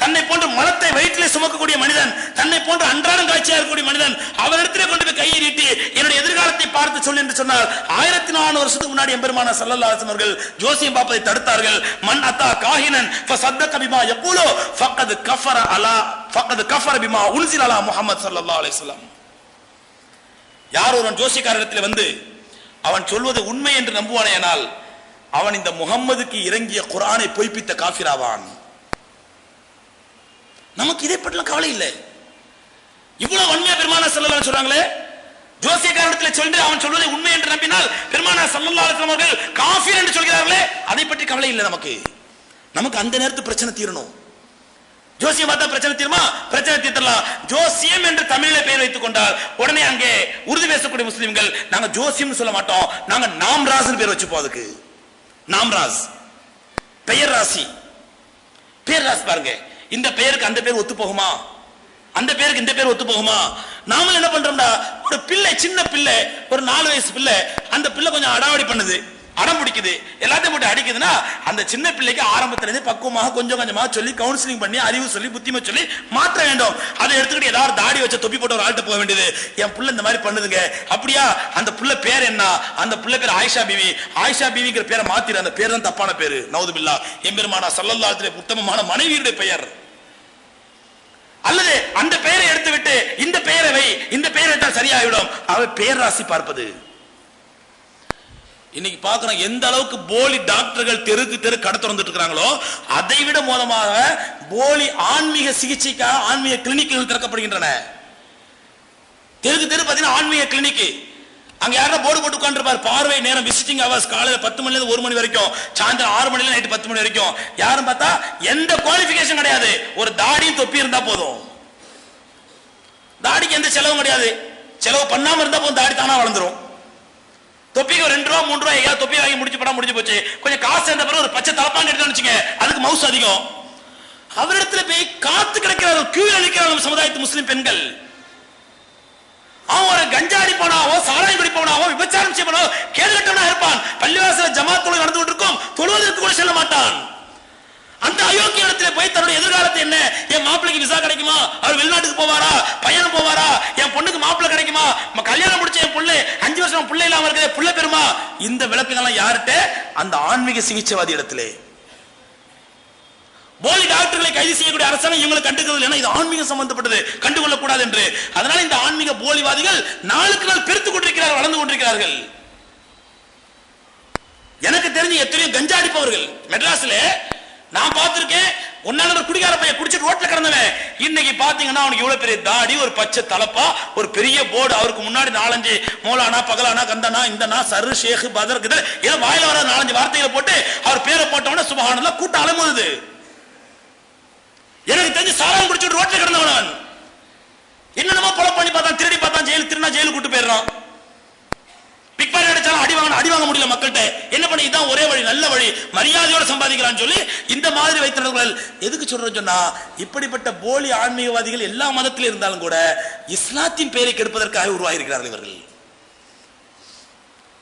தன்னை போன்ற மலத்தை வயிற்றிலே சுமக்கக்கூடிய மனிதன், தன்னை போன்ற அன்றாடம் காட்சியாக இருக்கக்கூடிய மனிதன், அவரிடத்திலே கொண்டு போய் கையை நீட்டி என்னுடைய எதிர்காலத்தை பார்த்து சொல்லு என்று சொன்னார். 1400 வருஷத்துக்கு முன்னாடி எம்பெருமானார் ஸல்லல்லாஹு அலைஹி அவர்கள் ஜோசியம் பார்ப்பதை தடுத்தார்கள். மன் அத்தா காஹினன் ஃபஸத்தக பிமா யகூலு ஃபக்கத் கஃபர பிமா உன்ஸில அலா முஹம்மத் ஸல்லல்லாஹு அலைஹி வஸல்லம். யார் ஒருவன் ஜோசியக்காரரிடத்தில் வந்து அவன் சொல்வது உண்மை என்று நம்புவானேயானால் அவன் இந்த முஹம்மதுக்கு இறங்கிய குர்ஆனை பொய்ப்பித்த காஃபிராவான். நமக்கு இதை பற்றிலாம் கவலை இல்லை. இவ்வளவு வன்மையா பெருமானார் ஸல்லல்லாஹு அலைஹி சொல்றாங்களே, ஜோசியக்காரத்தில் சொல்லி அவன் சொல்வதை உண்மை என்று நம்பினால் பெருமானார் ஸல்லல்லாஹு அலைஹி வஸல்லம் அவர்கள் காஃபிர் என்று சொல்கிறார்களே, அதை பற்றி கவலை இல்லை நமக்கு. நமக்கு அந்த நேரத்து பிரச்சனை தீரணும். ஜோசியம் பார்த்தா பிரச்சனை தீருமா? பிரச்சனை தீர்த்தலாம். ஜோசியம் என்று தமிழில் பெயர் வைத்துக் கொண்டால் உடனே அங்கே உருது பேசக்கூடிய முஸ்லிம்கள் நாங்க ஜோசியம் சொல்ல மாட்டோம், நாங்க நாம்ராஸ் பேர் வச்சுப்போம். அதுக்கு நாம்ராஸ் பெயர் ராசி, பேர் ராசி. பாருங்க, இந்த பெயருக்கு அந்த பேர் ஒத்து போகுமா? அந்த பேருக்கு இந்த பேர் ஒத்து போகுமா? நாம என்ன பண்றோம்டா, ஒரு பிள்ளை, சின்ன பிள்ளை, ஒரு 4 வயசு பிள்ளை, அந்த பிள்ளை கொஞ்சம் அடாவடி பண்ணுது, அடம் பிடிக்குது, எல்லாத்தையும் போட்டு அடிக்குதுன்னா அந்த சின்ன பிள்ளைக்கு ஆரம்பத்திலிருந்து பக்குவமாக கொஞ்சம் கொஞ்சமா சொல்லி கவுன்சிலிங் பண்ணி அறிவு சொல்லி புத்திமை சொல்லி மாற்ற வேண்டும். அதை எடுத்துக்கிட்டு ஏதாவது தாடி வச்ச தொப்பி போட்டு ஒரு ஆள்கிட்ட போக வேண்டியது, என் புள்ள இந்த மாதிரி பண்ணுதுங்க, அப்படியா? அந்த புள்ள பேர் என்ன? அந்த புள்ள பேர் ஆயிஷா பிவி. ஆயிஷா பிவிங்கிற பேரை மாத்திர, அந்த பேர் தான் தப்பான பேரு. நவுதுபில்லா. எம்பெருமானா ஸல்லல்லாஹு அலைஹி வஸல்லம் உத்தமமான மனைவியுடைய பெயர். அல்லது அந்த பெயரை எடுத்து விட்டு இந்த பெயரை வை, இந்த பெயரை விட்டால் சரியாகிவிடும். அவ பெயர் ராசி பார்ப்பது. இன்னைக்கு பார்க்கிறோம் எந்த அளவுக்கு போலி டாக்டர்கள் தெருக்கு தெரு கடை திறந்துட்டு இருக்காங்களோ, அதை விட மோதமாக போலி ஆன்மீக சிகிச்சைக்காக ஆன்மீக கிளினிக்குகள் திறக்கப்படுகின்றன. தெருக்கு தெரு பார்த்தீங்கன்னா ஆன்மீக கிளினிக். அங்க யாரும் போர்டு போட்டு உட்கார்ந்துருப்பார், பார்வை நேரம் விசிட்டிங் ஹவர்ஸ் காலையில 10 மணில இருந்து 1 மணி வரைக்கும், சாயந்தரம் 6 மணில நைட்டு 10 மணி வரைக்கும். யாரும் பார்த்தா எந்த குவாலிஃபிகேஷன் கிடையாது, ஒரு தாடியும் தொப்பி இருந்தா போதும். தாடிக்கு எந்த செலவும் கிடையாது, செலவு பண்ணாம இருந்தா போதும், தாடி தானா வளர்ந்துரும். தொப்பிக்கு 2 ரூபா 3 ரூபா ஏதாவது தொப்பி வாங்கி முடிச்சு படம் முடிஞ்சு போச்சு. கொஞ்சம் காசு சேர்ந்த பிறகு ஒரு பச்சை தலப்பாங்க எடுத்து வச்சுங்க, அதுக்கு மவுஸ் அதிகம். அவரிடத்துல போய் காத்து கிடக்கிறார்கள், கியூ அளிக்கிறார்கள் சமுதாயத்து முஸ்லிம் பெண்கள். அவன் ஒரு கஞ்சா அடிப்பவனாவோ சாராயம் குடிப்பவனாவோ விபச்சாரம் செய்வனோ கேள்விட்டவனா இருப்பான். பள்ளிவாசல ஜமாத் தொழுகை நடந்து கொண்டிருக்கும், தொழுவதற்கு கூட செல்ல மாட்டான். அந்த அயோக்கிய இடத்துல போய் தன்னுடைய எதிர்காலத்தை என்ன, என் மாப்பிள்ளைக்கு விசா கிடைக்குமா, அவர் வெளிநாட்டுக்கு போவாரா, பயணம் போவாரா, என் பொண்ணுக்கு மாப்பிள்ளை கிடைக்குமா, கல்யாணம் முடிச்ச என் புள்ள 5 வருஷம் பிள்ளை இல்லாம இருக்கிற புள்ள பெருமா, இந்த விளக்கங்கள்லாம் யார்கிட்ட? அந்த ஆன்மீக சிகிச்சைவாதி இடத்துல. போலி டாக்டர்களை கைது செய்யக்கூடிய அரசாங்கம் இவங்களை கண்டுக்கிறது இல்லைன்னா இது ஆன்மீகம் சம்பந்தப்பட்டது, கண்டுகொள்ளக் கூடாது என்று. அதனால இந்த ஆன்மீக போலிவாதிகள் நாளுக்கு நாள் பெருத்துக் கொண்டிருக்கிறார்கள், வளர்ந்து கொண்டிருக்கிறார்கள். எனக்கு தெரிஞ்சு எத்தனையோ கஞ்சா அடிப்பவர்கள் மெட்ராஸ்ல நான் பார்த்திருக்கேன். ஒன்னால குடிகார பையன் குடிச்சிட்டு ரோட்ல கிடந்தவன் இன்னைக்கு பாத்தீங்கன்னா அவனுக்கு இவ்வளவு பெரிய தாடி, ஒரு பச்சை தலப்பா, ஒரு பெரிய போர்டு, அவருக்கு முன்னாடி 4-5 மௌலானா, பகலானா, கந்தனா, இந்தனா, சரு, ஷேக், பதர், ஏதோ வாயில வர 4-5 வார்த்தைகளை போட்டு அவர் பேரை போட்டவன சுபஹானல்லாஹ் கூட்டம் அலமுது. எனக்கு தெரிஞ்சு சாராயம் குடிச்சிட்டு ரோட்ல கிடந்தவன் என்னென்னமோ கொலை பண்ணி பார்த்தான், திருடி பார்த்தான், ஜெயிலுக்கு கூட்டு போயிடுறான். பிக்பாக்கெட் அடிச்சாலும் அடி வாங்க முடியல மக்கள்கிட்ட. என்ன பண்ணி, இதான் ஒரே வழி, நல்ல வழி, மரியாதையோட சம்பாதிக்கலாம்னு சொல்லி இந்த மாதிரி வைத்திருக்கிறார்கள். எதுக்கு சொல்றேன்னு சொன்னா, இப்படிப்பட்ட போலி ஆன்மீகவாதிகள் எல்லா மதத்திலும் இருந்தாலும் கூட இஸ்லாத்தின் பெயரை கெடுப்பதற்காக உருவாகி இருக்கிறார்கள் இவர்கள்.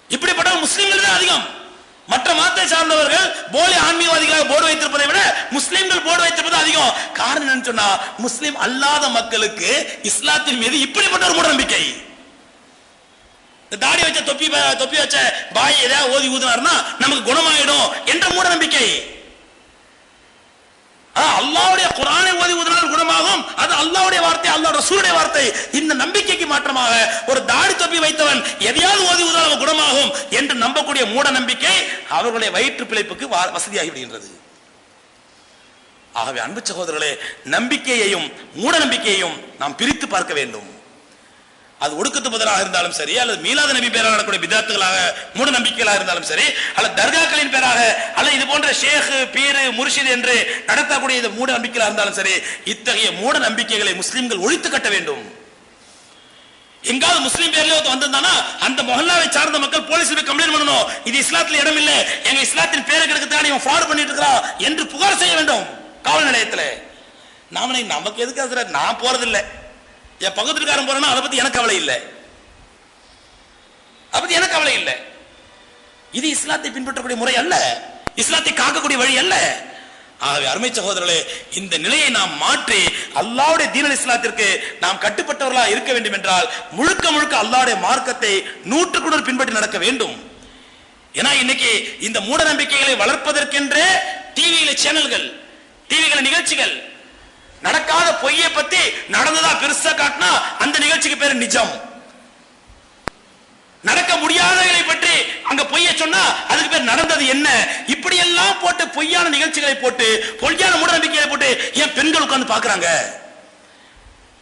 இப்படிப்பட்ட முஸ்லிம்கள் தான் அதிகம். மற்ற மதத்தை சார்ந்தவர்கள் போலி ஆன்மீகவாதிகளாக போர்டு வைத்திருப்பதை விட முஸ்லிம்கள் போர்டு வைத்திருப்பது அதிகம். காரணம் என்னன்னு சொன்னா, முஸ்லிம் அல்லாத மக்களுக்கு இஸ்லாத்தின் மீது இப்படிப்பட்ட ஒரு மூட நம்பிக்கை. தாடி வச்ச தொப்பி வச்ச பாய் ஏதாவது ஓதி ஊதுனாருன்னா நமக்கு குணமாயிடும் என்ற மூட நம்பிக்கை. அல்லாஹ்வுடைய குர்ஆனை ஓதி ஊதினால் குணமாகும், அது அல்லாஹ்வுடைய வார்த்தை, அல்லாஹ் ரசூலுடைய வார்த்தை. இந்த நம்பிக்கைக்கு மாற்றமாக ஒரு தாடி தொப்பி வைத்தவன் எதையாவது ஓதி ஊதினால் குணமாகும் என்று நம்பக்கூடிய மூட நம்பிக்கை அவர்களுடைய வயிற்று பிழைப்புக்கு வசதியாகி விடுகின்றது. ஆகவே அன்பு சகோதரர்களே, நம்பிக்கையையும் மூட நம்பிக்கையையும் நாம் பிரித்து பார்க்க வேண்டும். அது ஒடுக்கத்து பதிலாக இருந்தாலும் சரி, அல்லது மீலாத நபி பேராக நடக்கூடிய பிதாத்துகளாக மூட நம்பிக்கைகளாக இருந்தாலும் சரி, அல்லது தர்காக்களின் பேராக, அல்லது இது போன்ற ஷேக், பீர், முர்ஷித் என்று நடத்தக்கூடிய இந்த மூட நம்பிக்கைகளாக இருந்தாலும் சரி, இத்தகைய மூட நம்பிக்கைகளை முஸ்லிம்கள் ஒழித்து கட்ட வேண்டும். எங்காவது முஸ்லீம் பேர்ல வந்திருந்தானா அந்த மொஹல்லாவை சார்ந்த மக்கள் போலீஸ்ல கம்ப்ளைண்ட் பண்ணணும், இது இஸ்லாத்துல இடம் இல்லை, எங்க இஸ்லாத்தின் பேரை கெடுக்கத்தான் இவன் ஃப்ராட் பண்ணிட்டு இருக்கிறான் என்று புகார் செய்ய வேண்டும் காவல் நிலையத்தில். நமக்கு எதுக்கு, நான் போறதில்லை, என் பக்கத்துக்காரன் போறேன்னா அதை பத்தி எனக்கு கவலை இல்லை, அதை பத்தி எனக்கு கவலை இல்லை. இது இஸ்லாத்தை பின்பற்றக்கூடிய முறை அல்ல, இஸ்லாத்தை காக்கக்கூடிய வழி அல்ல. ஆகவே அருமை சகோதரர்களே, இந்த நிலையை நாம் மாற்றி அல்லாஹ்வுடைய தீன் இஸ்லாத்திற்கு நாம் கட்டுப்பட்டவர்களாக இருக்க வேண்டும் என்றால் முழுக்க முழுக்க அல்லாஹ்வுடைய மார்க்கத்தை 100% பின்பற்றி நடக்க வேண்டும். ஏன்னா இன்னைக்கு இந்த மூட நம்பிக்கைகளை வளர்ப்பதற்கென்றே டிவியில சேனல்கள், டிவிகள நிகழ்ச்சிகள், நடக்காத பொய்யை பத்தி நடந்ததா பெருசா காட்டினா அந்த நிகழ்ச்சிக்கு பேரு நிஜம், நடக்க முடியாததை பற்றி அங்க பொய்ய சொன்னா அதுக்கு பேர் நடந்தது என்ன? இப்படி எல்லாம் போட்டு பொய்யான நிகழ்ச்சிகளை போட்டு பொய்யான மூட நம்பிக்கைகளை போட்டு ஏன் பெண்கள் உட்கார்ந்து பாக்குறாங்க?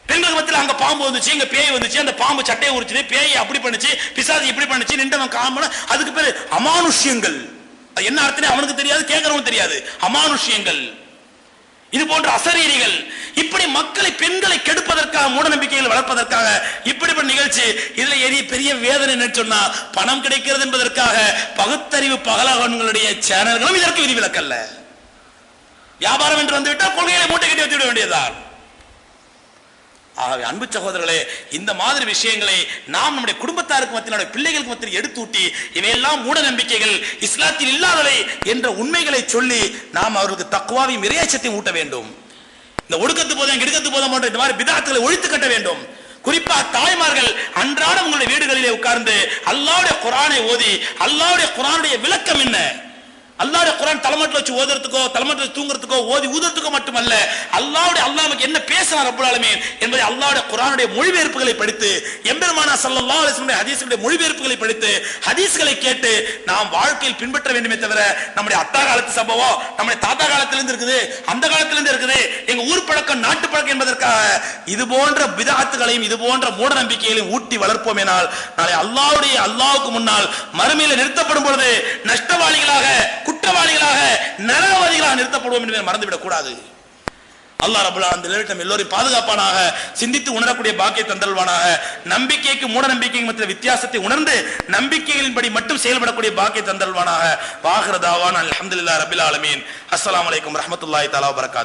பெண்களுக்கு மத்தியில் அங்க பாம்பு வந்துச்சு, இங்க பேய் வந்துச்சு, அந்த பாம்பு சட்டையை உரிச்சுது, பேய் அப்படி பண்ணுச்சு, பிசாசு இப்படி பண்ணுச்சு, நின்றவன் காமன, அதுக்கு பேரு அமானுஷ்யங்கள். என்ன அர்த்தம் அவனுக்கு தெரியாது, கேட்கறவனுக்கு தெரியாது. அமானுஷ்யங்கள், இது போன்ற அசரீரிகள், இப்படி மக்களை பெண்களை கெடுப்பதற்காக மூட நம்பிக்கைகள் வளர்ப்பதற்காக இப்படிப்பட்ட நிகழ்ச்சி. இதுல பெரிய வேதனை சொன்னா பணம் கிடைக்கிறது என்பதற்காக பகுத்தறிவு பகலவன்களுடைய சேனல்களும் இதற்கு விதிவிலக்கல்ல. வியாபாரம் என்று வந்துவிட்டால் கொள்கைகளை மூட்டை கட்டி வச்சுவிட வேண்டியதுதான். ஆகவே அன்பு சகோதரர்களே, இந்த மாதிரி விஷயங்களை நாம் நம்முடைய குடும்பத்தாருக்கு மத்தியில், பிள்ளைகளுக்கு மத்தியில் எடுத்தூட்டி இவையெல்லாம் மூட நம்பிக்கைகள், இஸ்லாத்தில் இல்லாதவை என்ற உண்மைகளை சொல்லி நாம் அவர்களுக்கு தக்வாவையும் இறையச்சத்தையும் ஊட்ட வேண்டும். இந்த ஒடுக்கத்து போதும் கெடுக்கத்து போதும் போன்ற இந்த மாதிரி பிதாத்துகளை ஒழித்து கட்ட வேண்டும். குறிப்பா தாய்மார்கள் அன்றாடம் உங்களுடைய வீடுகளிலே உட்கார்ந்து அல்லாஹ்வுடைய குர்ஆனை ஓதி, அல்லாஹ்வுடைய குர்ஆனுடைய விளக்கம் என்ன, அல்லாஹ்வுடைய குர்ஆன் தலைமட்டில் வச்சு ஓதுறதுக்கோ தலைமட்டில் தூங்குறதுக்கோ ஓதி ஊதுறதுக்கோ மட்டுமல்ல, அல்லாஹ்வுக்கு என்ன பேசினார் ரப்பல் ஆலமீன் என்பதை அல்லாஹ்வுடைய குர்ஆனுடைய மொழிபெயர்ப்புகளை படித்து, எம்பெருமானார் ஸல்லல்லாஹு அலைஹி வஸல்லம் ஹதீஸ்களுடைய மொழிபெயர்ப்புகளை படித்து, ஹதீஸ்களை கேட்டு நாம் வாழ்க்கையில் பின்பற்ற வேண்டுமே தவிர நம்முடைய அத்தா காலத்து சம்பவம் நம்முடைய தாத்தா காலத்திலிருந்து இருக்குது, அந்த காலத்திலிருந்து இருக்குது, எங்க ஊர் பழக்கம் நாட்டு பழக்கம் என்பதற்காக இது போன்ற பிதஅத்துகளையும் இது போன்ற மூட நம்பிக்கைகளையும் ஊட்டி வளர்ப்போமேனால் நாளை அல்லாஹ்வுக்கு முன்னால் மறுமையில் நிறுத்தப்படும் பொழுது நஷ்டவாளிகளாக, குற்றவாளிகளாக, நரகவாதிகளாக நிறுத்தப்படுவோம் என்பதை மறந்துவிடக் கூடாது. அல்லாஹ் ரப்பல் ஆலமீன் நம் எல்லோரையும் பாதுகாப்பானாக, சிந்தித்து உணரக்கூடிய பாக்கியத்தை தந்தல்வானாக, நம்பிக்கைக்கு மூட நம்பிக்கைக்கு மத்திய வித்தியாசத்தை உணர்ந்து நம்பிக்கைகளின்படி மட்டும் செயல்படக்கூடிய பாக்கியத்தை தந்தல்வானாக. வாஹிரு தாவானா அல்ஹம்துலில்லாஹி ரப்பில் ஆலமீன். அஸ்ஸலாமு அலைக்கும் வரஹ்மத்துல்லாஹி தஆலா வபரகாத்துஹு.